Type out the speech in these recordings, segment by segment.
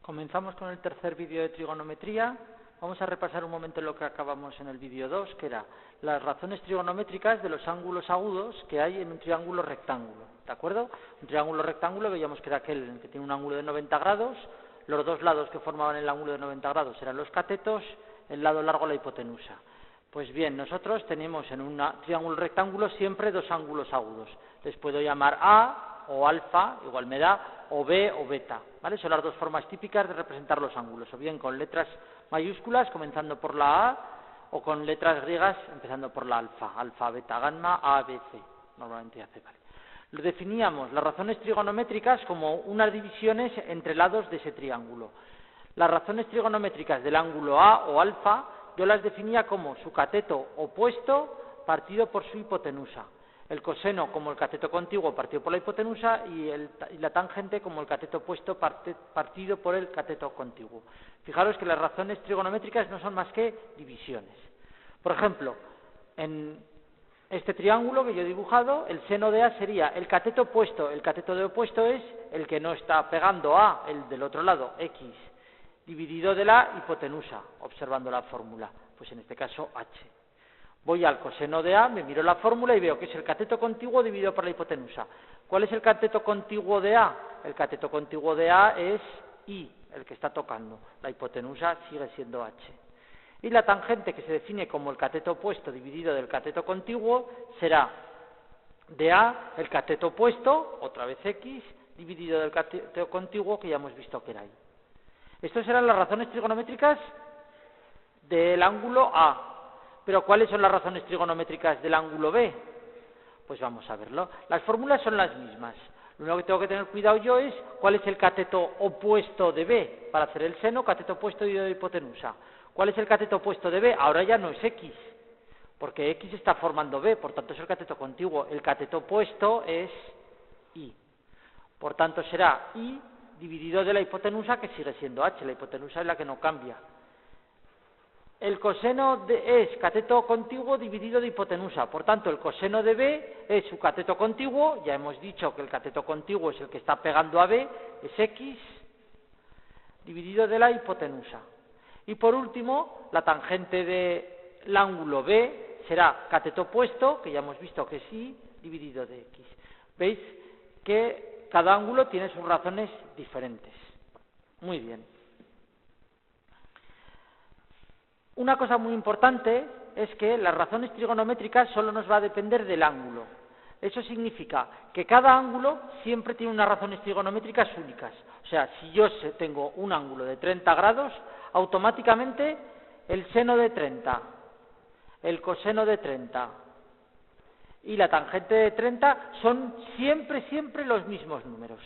Comenzamos con el tercer vídeo de trigonometría. Vamos a repasar un momento lo que acabamos en el vídeo 2, que era las razones trigonométricas de los ángulos agudos que hay en un triángulo rectángulo. ¿De acuerdo? Un triángulo rectángulo veíamos que era aquel en el que tiene un ángulo de 90 grados, los dos lados que formaban el ángulo de 90 grados eran los catetos, el lado largo la hipotenusa. Pues bien, nosotros tenemos en un triángulo rectángulo siempre dos ángulos agudos. Les puedo llamar A o alfa, igual me da, o B o beta, ¿vale? Son las dos formas típicas de representar los ángulos, o bien con letras mayúsculas, comenzando por la A, o con letras griegas, empezando por la alfa, alfa, beta, gamma, A, B, C, normalmente A, C, ¿vale? Lo definíamos, las razones trigonométricas, como unas divisiones entre lados de ese triángulo. Las razones trigonométricas del ángulo A o alfa, yo las definía como su cateto opuesto partido por su hipotenusa. El coseno como el cateto contiguo partido por la hipotenusa y la tangente como el cateto opuesto partido por el cateto contiguo. Fijaros que las razones trigonométricas no son más que divisiones. Por ejemplo, en este triángulo que yo he dibujado, el seno de A sería el cateto opuesto. El cateto de opuesto es el que no está pegando a el del otro lado, X, dividido de la hipotenusa, observando la fórmula, pues en este caso H. Voy al coseno de A, me miro la fórmula y veo que es el cateto contiguo dividido por la hipotenusa. ¿Cuál es el cateto contiguo de A? El cateto contiguo de A es I, el que está tocando. La hipotenusa sigue siendo H. Y la tangente, que se define como el cateto opuesto dividido del cateto contiguo, será de A el cateto opuesto, otra vez X, dividido del cateto contiguo, que ya hemos visto que era I. Estas eran las razones trigonométricas del ángulo A. Pero ¿cuáles son las razones trigonométricas del ángulo B? Pues vamos a verlo. Las fórmulas son las mismas. Lo único que tengo que tener cuidado yo es cuál es el cateto opuesto de B. Para hacer el seno, cateto opuesto dividido de hipotenusa. ¿Cuál es el cateto opuesto de B? Ahora ya no es X, porque X está formando B, por tanto es el cateto contiguo. El cateto opuesto es I. Por tanto será I dividido de la hipotenusa, que sigue siendo H. La hipotenusa es la que no cambia. El coseno es cateto contiguo dividido de hipotenusa, por tanto el coseno de B es su cateto contiguo, ya hemos dicho que el cateto contiguo es el que está pegando a B, es X, dividido de la hipotenusa. Y por último, la tangente del ángulo B será cateto opuesto, que ya hemos visto que es I, dividido de X. ¿Veis que cada ángulo tiene sus razones diferentes? Muy bien. Una cosa muy importante es que las razones trigonométricas solo nos va a depender del ángulo. Eso significa que cada ángulo siempre tiene unas razones trigonométricas únicas. O sea, si yo tengo un ángulo de 30 grados, automáticamente el seno de 30, el coseno de 30 y la tangente de 30 son siempre los mismos números.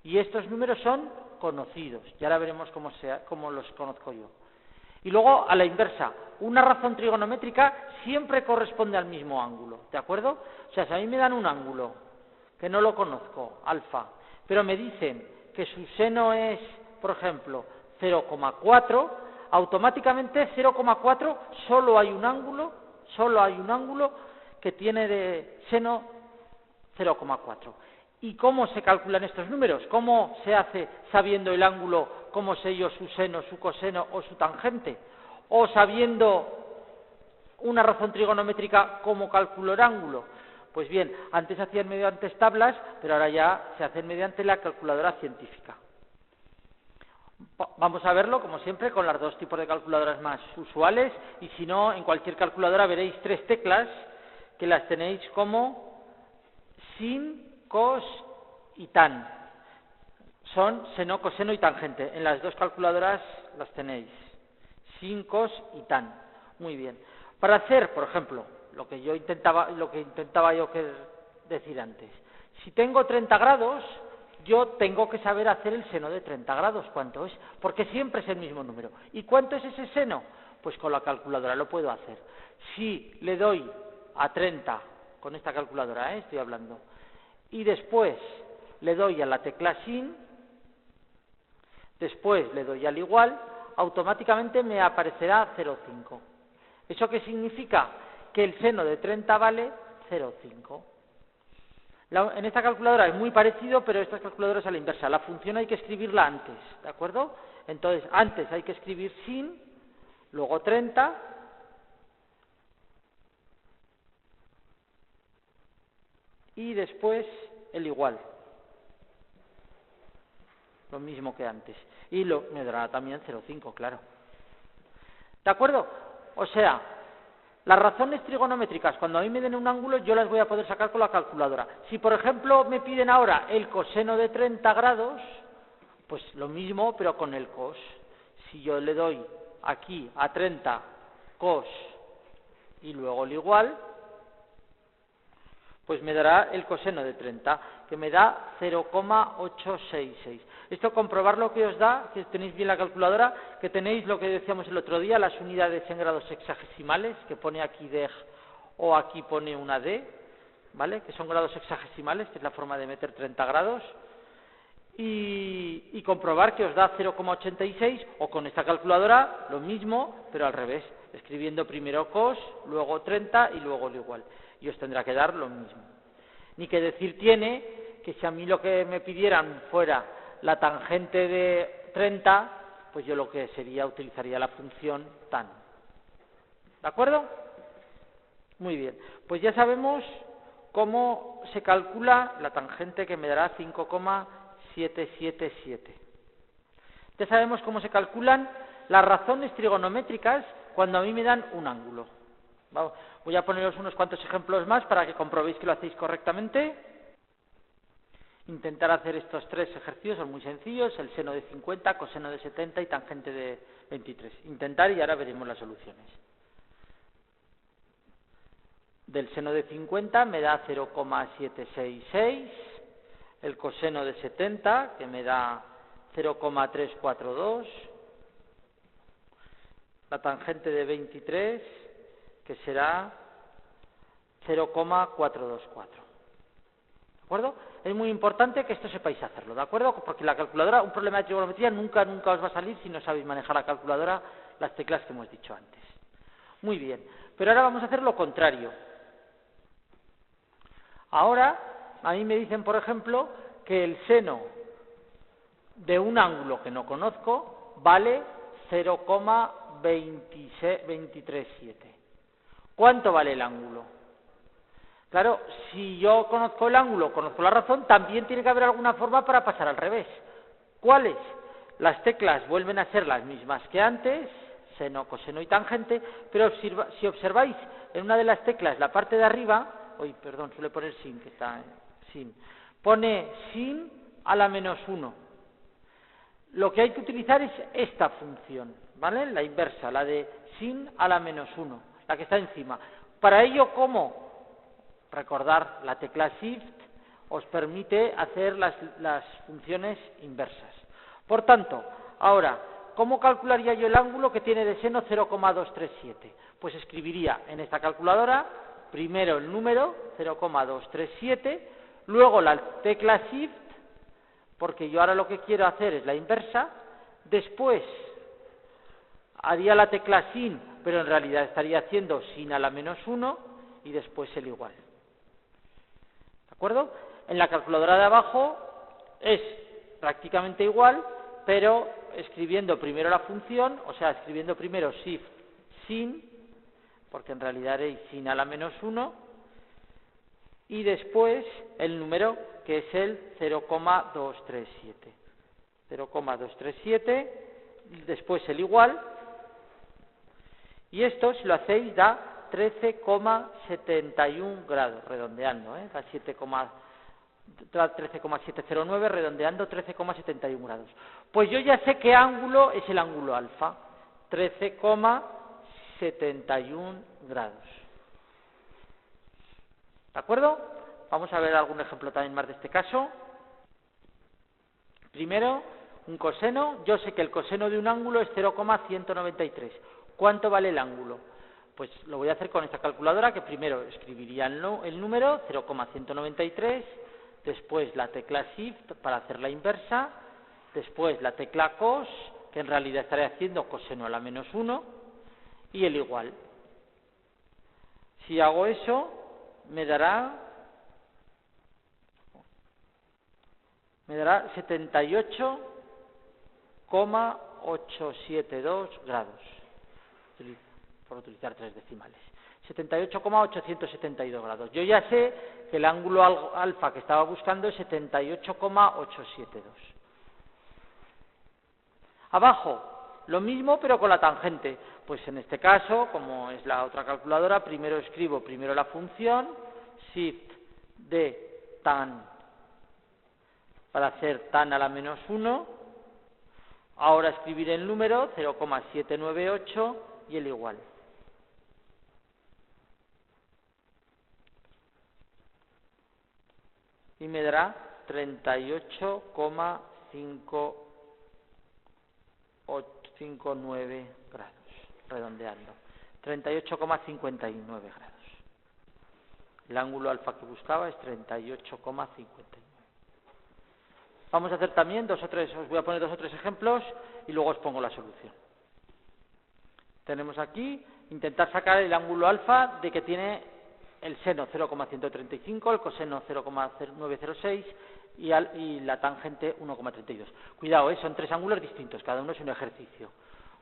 Y estos números son conocidos. Y ahora veremos cómo los conozco yo. Y luego, a la inversa, una razón trigonométrica siempre corresponde al mismo ángulo, ¿de acuerdo? O sea, si a mí me dan un ángulo, que no lo conozco, alfa, pero me dicen que su seno es, por ejemplo, 0,4, automáticamente 0,4 solo hay un ángulo que tiene de seno 0,4. ¿Y cómo se calculan estos números? ¿Cómo se hace sabiendo el ángulo? ¿Cómo sé yo su seno, su coseno o su tangente? ¿O sabiendo una razón trigonométrica cómo calculo el ángulo? Pues bien, antes se hacían mediante tablas, pero ahora ya se hacen mediante la calculadora científica. Vamos a verlo, como siempre, con los dos tipos de calculadoras más usuales, y si no, en cualquier calculadora veréis tres teclas que las tenéis como sin, cos y tan. Son seno, coseno y tangente. En las dos calculadoras las tenéis. Sin, cos y tan. Muy bien. Para hacer, por ejemplo, lo que intentaba yo decir antes. Si tengo 30 grados, yo tengo que saber hacer el seno de 30 grados. ¿Cuánto es? Porque siempre es el mismo número. ¿Y cuánto es ese seno? Pues con la calculadora lo puedo hacer. Si le doy a 30, con esta calculadora, estoy hablando, y después le doy a la tecla sin, después le doy al igual, automáticamente me aparecerá 0,5. ¿Eso qué significa? Que el seno de 30 vale 0,5. En esta calculadora es muy parecido, pero esta calculadora es a la inversa. La función hay que escribirla antes, ¿de acuerdo? Entonces, antes hay que escribir sin, luego 30, y después el igual. Lo mismo que antes. Y me dará también 0,5, claro. ¿De acuerdo? O sea, las razones trigonométricas, cuando a mí me den un ángulo, yo las voy a poder sacar con la calculadora. Si, por ejemplo, me piden ahora el coseno de 30 grados, pues lo mismo, pero con el cos. Si yo le doy aquí a 30 cos y luego el igual, pues me dará el coseno de 30, que me da 0,866. Esto comprobar lo que os da, que tenéis bien la calculadora, que tenéis lo que decíamos el otro día, las unidades en grados sexagesimales, que pone aquí deg o aquí pone una D, ¿vale? Que son grados sexagesimales, que es la forma de meter 30 grados, y comprobar que os da 0,86, o con esta calculadora lo mismo, pero al revés, escribiendo primero cos, luego 30 y luego el igual. Y os tendrá que dar lo mismo. Ni que decir tiene que si a mí lo que me pidieran fuera la tangente de 30, pues yo lo que sería, utilizaría la función tan. ¿De acuerdo? Muy bien. Pues ya sabemos cómo se calcula la tangente, que me dará 5,777. Ya sabemos cómo se calculan las razones trigonométricas cuando a mí me dan un ángulo. Vamos, voy a poneros unos cuantos ejemplos más para que comprobéis que lo hacéis correctamente. Intentar hacer estos tres ejercicios, son muy sencillos: el seno de 50, coseno de 70 y tangente de 23. Intentar y ahora veremos las soluciones. Del seno de 50 me da 0,766, el coseno de 70, que me da 0,342, la tangente de 23, que será 0,424. ¿De acuerdo? Es muy importante que esto sepáis hacerlo, ¿de acuerdo? Porque la calculadora, un problema de trigonometría nunca os va a salir si no sabéis manejar la calculadora, las teclas que hemos dicho antes. Muy bien, pero ahora vamos a hacer lo contrario. Ahora, a mí me dicen, por ejemplo, que el seno de un ángulo que no conozco vale 0,237. ¿Cuánto vale el ángulo? Claro, si yo conozco el ángulo, conozco la razón, también tiene que haber alguna forma para pasar al revés. ¿Cuáles? Las teclas vuelven a ser las mismas que antes, seno, coseno y tangente, pero si observáis en una de las teclas, la parte de arriba, suele poner sin, que está sin, pone sin a la menos 1. Lo que hay que utilizar es esta función, ¿vale? La inversa, la de sin a la menos 1, la que está encima. Para ello, ¿cómo? Recordar, la tecla Shift os permite hacer las funciones inversas. Por tanto, ahora, ¿cómo calcularía yo el ángulo que tiene de seno 0,237? Pues escribiría en esta calculadora primero el número 0,237, luego la tecla Shift, porque yo ahora lo que quiero hacer es la inversa, después haría la tecla sin, pero en realidad estaría haciendo sin a la menos 1, y después el igual. ¿De acuerdo? En la calculadora de abajo es prácticamente igual, pero escribiendo primero la función, o sea, escribiendo primero shift sin, porque en realidad haréis sin a la menos 1, y después el número, que es el 0,237. 0,237, después el igual, y esto, si lo hacéis, da 13,71 grados, redondeando, da 13,709, redondeando 13,71 grados. Pues yo ya sé qué ángulo es el ángulo alfa, 13,71 grados. ¿De acuerdo? Vamos a ver algún ejemplo también más de este caso. Primero, un coseno. Yo sé que el coseno de un ángulo es 0,193. ¿Cuánto vale el ángulo? Pues lo voy a hacer con esta calculadora, que primero escribiría el número 0,193, después la tecla Shift para hacer la inversa, después la tecla cos, que en realidad estaré haciendo coseno a la menos 1, y el igual. Si hago eso, me dará me dará 78,872 grados, por utilizar 3 decimales. 78,872 grados. Yo ya sé que el ángulo alfa que estaba buscando es 78,872. Abajo, lo mismo pero con la tangente. Pues en este caso, como es la otra calculadora, primero escribo la función, shift de tan, para hacer tan a la menos 1. Ahora escribiré el número, 0,798 y el igual. Y me dará 38,559 grados, redondeando. 38,59 grados. El ángulo alfa que buscaba es 38,59. Vamos a hacer también os voy a poner 2 o 3 ejemplos y luego os pongo la solución. Tenemos aquí, intentar sacar el ángulo alfa de que tiene el seno 0,135, el coseno 0,906 y la tangente 1,32. Cuidado, son 3 ángulos distintos, cada uno es un ejercicio.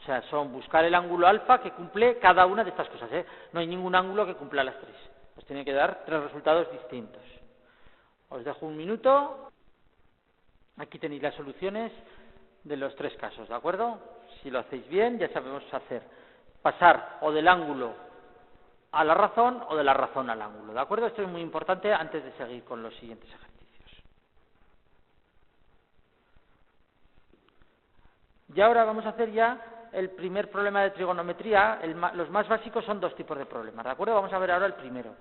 O sea, son buscar el ángulo alfa que cumple cada una de estas cosas. No hay ningún ángulo que cumpla las 3. Os tiene que dar 3 resultados distintos. Os dejo un minuto. Aquí tenéis las soluciones de los 3 casos, ¿de acuerdo? Si lo hacéis bien, ya sabemos pasar o del ángulo a la razón o de la razón al ángulo, ¿de acuerdo? Esto es muy importante antes de seguir con los siguientes ejercicios. Y ahora vamos a hacer ya el primer problema de trigonometría. Los más básicos son 2 tipos de problemas, ¿de acuerdo? Vamos a ver ahora el primero.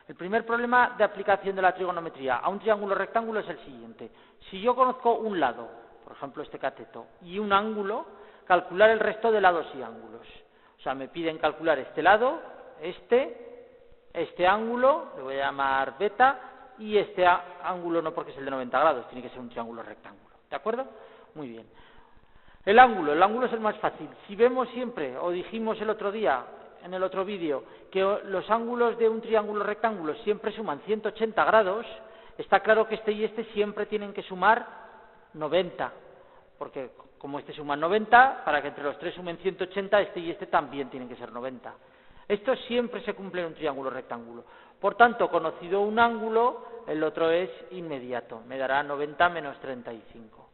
El primer problema de aplicación de la trigonometría a un triángulo rectángulo es el siguiente. Si yo conozco un lado, por ejemplo este cateto, y un ángulo, calcular el resto de lados y ángulos. O sea, me piden calcular este lado, este ángulo, le voy a llamar beta, y este ángulo no porque es el de 90 grados, tiene que ser un triángulo rectángulo. ¿De acuerdo? Muy bien. El ángulo es el más fácil. Si vemos siempre, o dijimos el otro día, en el otro vídeo, que los ángulos de un triángulo rectángulo siempre suman 180 grados, está claro que este y este siempre tienen que sumar 90, porque como este suma 90, para que entre los 3 sumen 180, este y este también tienen que ser 90. Esto siempre se cumple en un triángulo rectángulo. Por tanto, conocido un ángulo, el otro es inmediato, me dará 90 menos 35.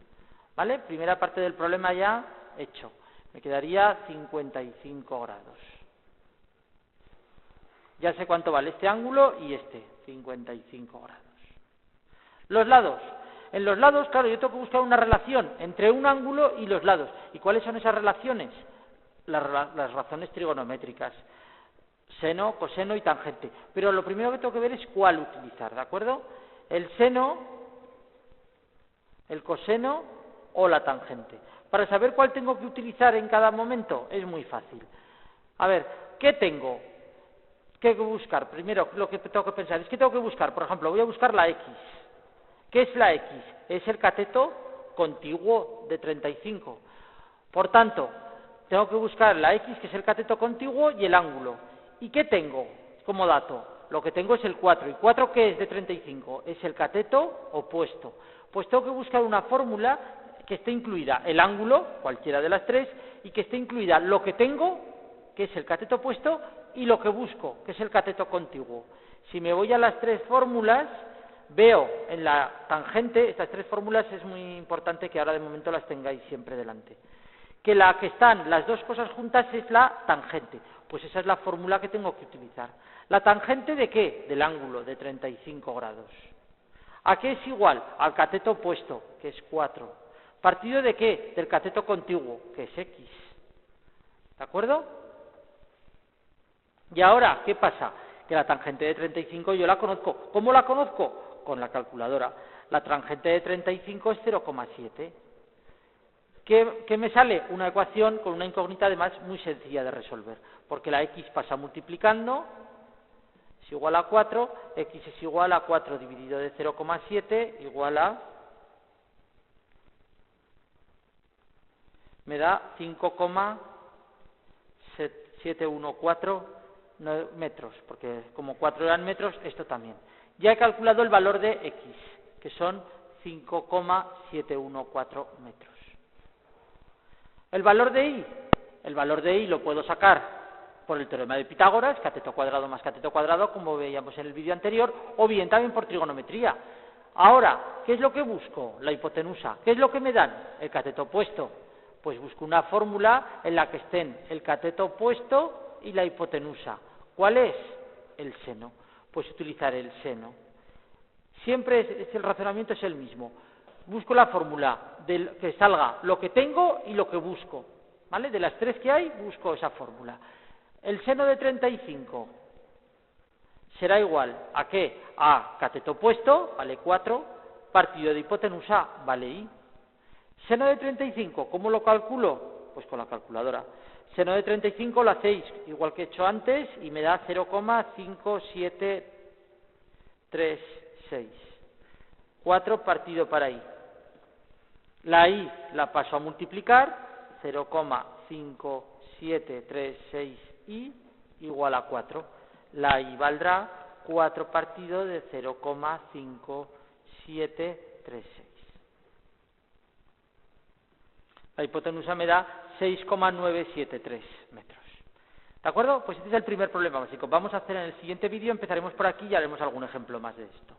¿Vale? Primera parte del problema ya hecho. Me quedaría 55 grados. Ya sé cuánto vale este ángulo y 55 grados. Los lados. En los lados, claro, yo tengo que buscar una relación entre un ángulo y los lados. ¿Y cuáles son esas relaciones? Las razones trigonométricas. Seno, coseno y tangente. Pero lo primero que tengo que ver es cuál utilizar, ¿de acuerdo? El seno, el coseno o la tangente. Para saber cuál tengo que utilizar en cada momento es muy fácil. A ver, ¿qué tengo que buscar? Primero, lo que tengo que pensar es que tengo que buscar, por ejemplo, voy a buscar la X. ¿Qué es la X? Es el cateto contiguo de 35. Por tanto, tengo que buscar la X, que es el cateto contiguo, y el ángulo. ¿Y qué tengo como dato? Lo que tengo es el 4. ¿Y 4 qué es de 35? Es el cateto opuesto. Pues tengo que buscar una fórmula que esté incluida el ángulo, cualquiera de las 3, y que esté incluida lo que tengo, que es el cateto opuesto, y lo que busco, que es el cateto contiguo. Si me voy a las 3 fórmulas, veo en la tangente, estas 3 fórmulas es muy importante que ahora de momento las tengáis siempre delante, que la que están las 2 cosas juntas es la tangente. Pues esa es la fórmula que tengo que utilizar. ¿La tangente de qué? Del ángulo, de 35 grados. ¿A qué es igual? Al cateto opuesto, que es 4. ¿Partido de qué? Del cateto contiguo, que es X. ¿De acuerdo? Y ahora, ¿qué pasa? Que la tangente de 35 yo la conozco. ¿Cómo la conozco? Con la calculadora. La tangente de 35 es 0,7. ¿Qué me sale? Una ecuación con una incógnita además muy sencilla de resolver, porque la X pasa multiplicando, es igual a 4, X es igual a 4 dividido de 0,7 igual a, me da 5,714 metros, porque como 4 eran metros, esto también. Ya he calculado el valor de X, que son 5,714 metros. ¿El valor de I? El valor de I lo puedo sacar por el teorema de Pitágoras, cateto cuadrado más cateto cuadrado, como veíamos en el vídeo anterior, o bien también por trigonometría. Ahora, ¿qué es lo que busco? La hipotenusa. ¿Qué es lo que me dan? El cateto opuesto. Pues busco una fórmula en la que estén el cateto opuesto y la hipotenusa. ¿Cuál es? El seno. Pues utilizaré el seno. Siempre el razonamiento es el mismo. Busco la fórmula que salga lo que tengo y lo que busco, ¿vale? De las tres que hay, busco esa fórmula. El seno de 35 será igual ¿a qué? A cateto opuesto, vale 4, partido de hipotenusa, vale I. Seno de 35, ¿cómo lo calculo? Pues con la calculadora. Seno de 35 lo hacéis igual que he hecho antes y me da 0,5736. 4 partido para I. La I la paso a multiplicar, 0,5736i igual a 4. La I valdrá 4 partido de 0,5736. La hipotenusa me da 6,973 metros. ¿De acuerdo? Pues este es el primer problema básico. Vamos a hacer en el siguiente vídeo, empezaremos por aquí y haremos algún ejemplo más de esto.